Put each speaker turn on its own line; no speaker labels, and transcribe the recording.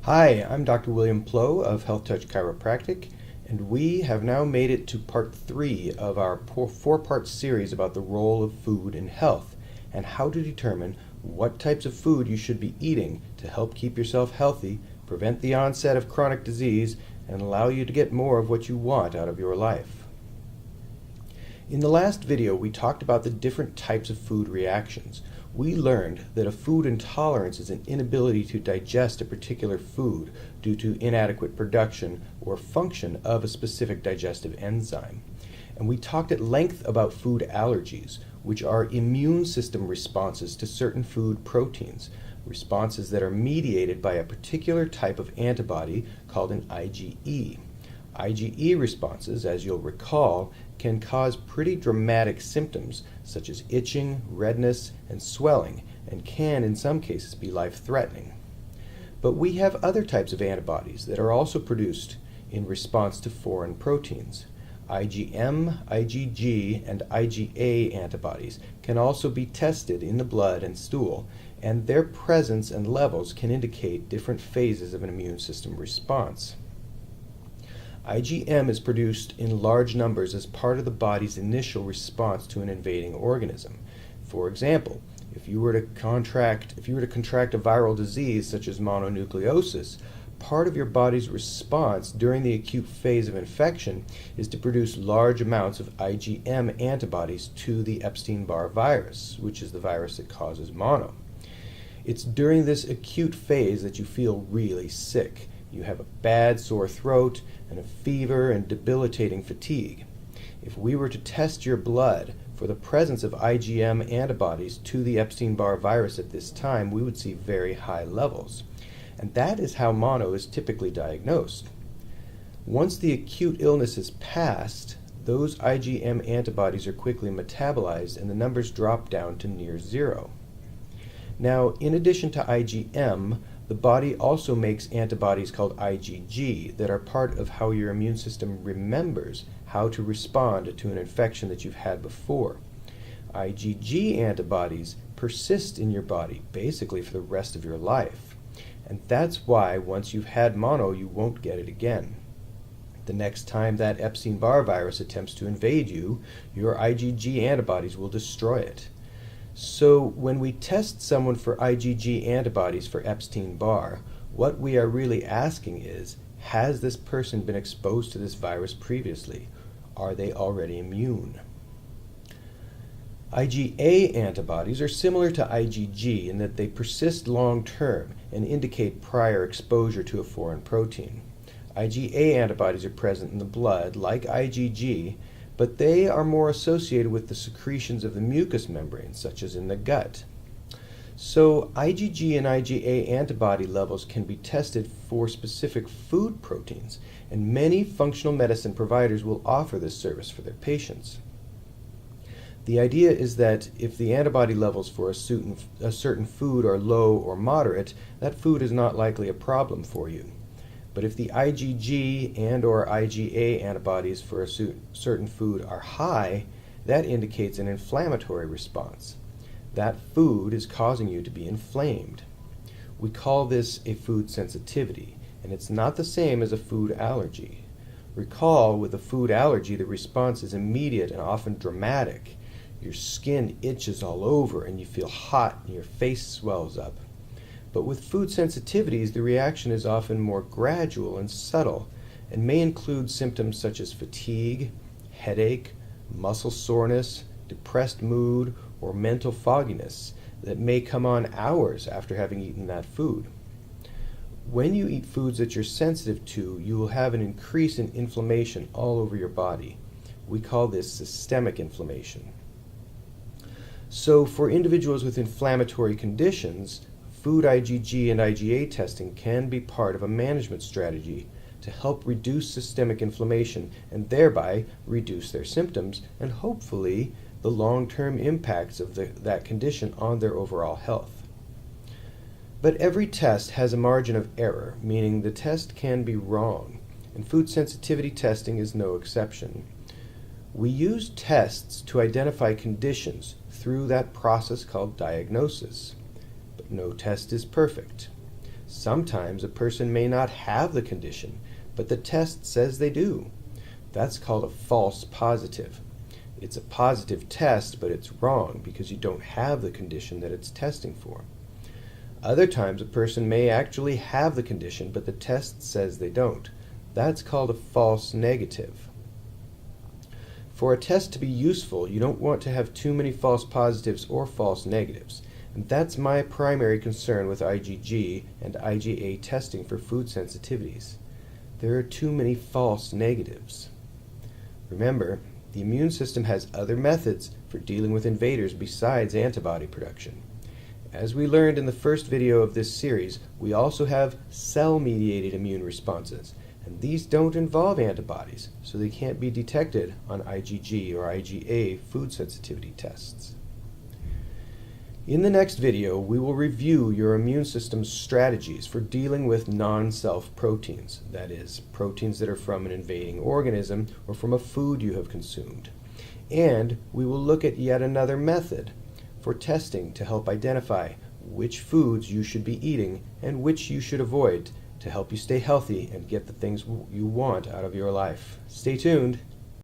Hi, I'm Dr. William Pleau of Health Touch Chiropractic, and we have now made it to part 3 of our four-part series about the role of food in health and how to determine what types of food you should be eating to help keep yourself healthy, prevent the onset of chronic disease, and allow you to get more of what you want out of your life. In the last video, we talked about the different types of food reactions. We learned that a food intolerance is an inability to digest a particular food due to inadequate production or function of a specific digestive enzyme. And we talked at length about food allergies, which are immune system responses to certain food proteins, responses that are mediated by a particular type of antibody called an IgE. IgE responses, as you'll recall, can cause pretty dramatic symptoms such as itching, redness, and swelling, and can in some cases be life-threatening. But we have other types of antibodies that are also produced in response to foreign proteins. IgM, IgG, and IgA antibodies can also be tested in the blood and stool, and their presence and levels can indicate different phases of an immune system response. IgM is produced in large numbers as part of the body's initial response to an invading organism. For example, if you were to contract a viral disease such as mononucleosis, part of your body's response during the acute phase of infection is to produce large amounts of IgM antibodies to the Epstein-Barr virus, which is the virus that causes mono. It's during this acute phase that you feel really sick. You have a bad sore throat and a fever and debilitating fatigue. If we were to test your blood for the presence of IgM antibodies to the Epstein-Barr virus at this time, we would see very high levels. And that is how mono is typically diagnosed. Once the acute illness is passed, those IgM antibodies are quickly metabolized and the numbers drop down to near zero. Now, in addition to IgM, the body also makes antibodies called IgG that are part of how your immune system remembers how to respond to an infection that you've had before. IgG antibodies persist in your body basically for the rest of your life. And that's why once you've had mono, you won't get it again. The next time that Epstein-Barr virus attempts to invade you, your IgG antibodies will destroy it. So when we test someone for IgG antibodies for Epstein-Barr, what we are really asking is, has this person been exposed to this virus previously? Are they already immune? IgA antibodies are similar to IgG in that they persist long-term and indicate prior exposure to a foreign protein. IgA antibodies are present in the blood like IgG, but they are more associated with the secretions of the mucous membrane, such as in the gut. So IgG and IgA antibody levels can be tested for specific food proteins, and many functional medicine providers will offer this service for their patients. The idea is that if the antibody levels for a certain food are low or moderate, that food is not likely a problem for you. But if the IgG and or IgA antibodies for a certain food are high, that indicates an inflammatory response. That food is causing you to be inflamed. We call this a food sensitivity, and it's not the same as a food allergy. Recall, with a food allergy, the response is immediate and often dramatic. Your skin itches all over and you feel hot and your face swells up. But with food sensitivities, the reaction is often more gradual and subtle and may include symptoms such as fatigue, headache, muscle soreness, depressed mood, or mental fogginess that may come on hours after having eaten that food. When you eat foods that you're sensitive to, you will have an increase in inflammation all over your body. We call this systemic inflammation. So for individuals with inflammatory conditions, food IgG and IgA testing can be part of a management strategy to help reduce systemic inflammation and thereby reduce their symptoms and hopefully the long-term impacts of that condition on their overall health. But every test has a margin of error, meaning the test can be wrong, and food sensitivity testing is no exception. We use tests to identify conditions through that process called diagnosis. But no test is perfect. Sometimes a person may not have the condition, but the test says they do. That's called a false positive. It's a positive test, but it's wrong because you don't have the condition that it's testing for. Other times a person may actually have the condition, but the test says they don't. That's called a false negative. For a test to be useful, you don't want to have too many false positives or false negatives. And that's my primary concern with IgG and IgA testing for food sensitivities. There are too many false negatives. Remember, the immune system has other methods for dealing with invaders besides antibody production. As we learned in the first video of this series, we also have cell-mediated immune responses, and these don't involve antibodies, so they can't be detected on IgG or IgA food sensitivity tests. In the next video, we will review your immune system's strategies for dealing with non-self proteins, that is, proteins that are from an invading organism or from a food you have consumed. And we will look at yet another method for testing to help identify which foods you should be eating and which you should avoid to help you stay healthy and get the things you want out of your life. Stay tuned.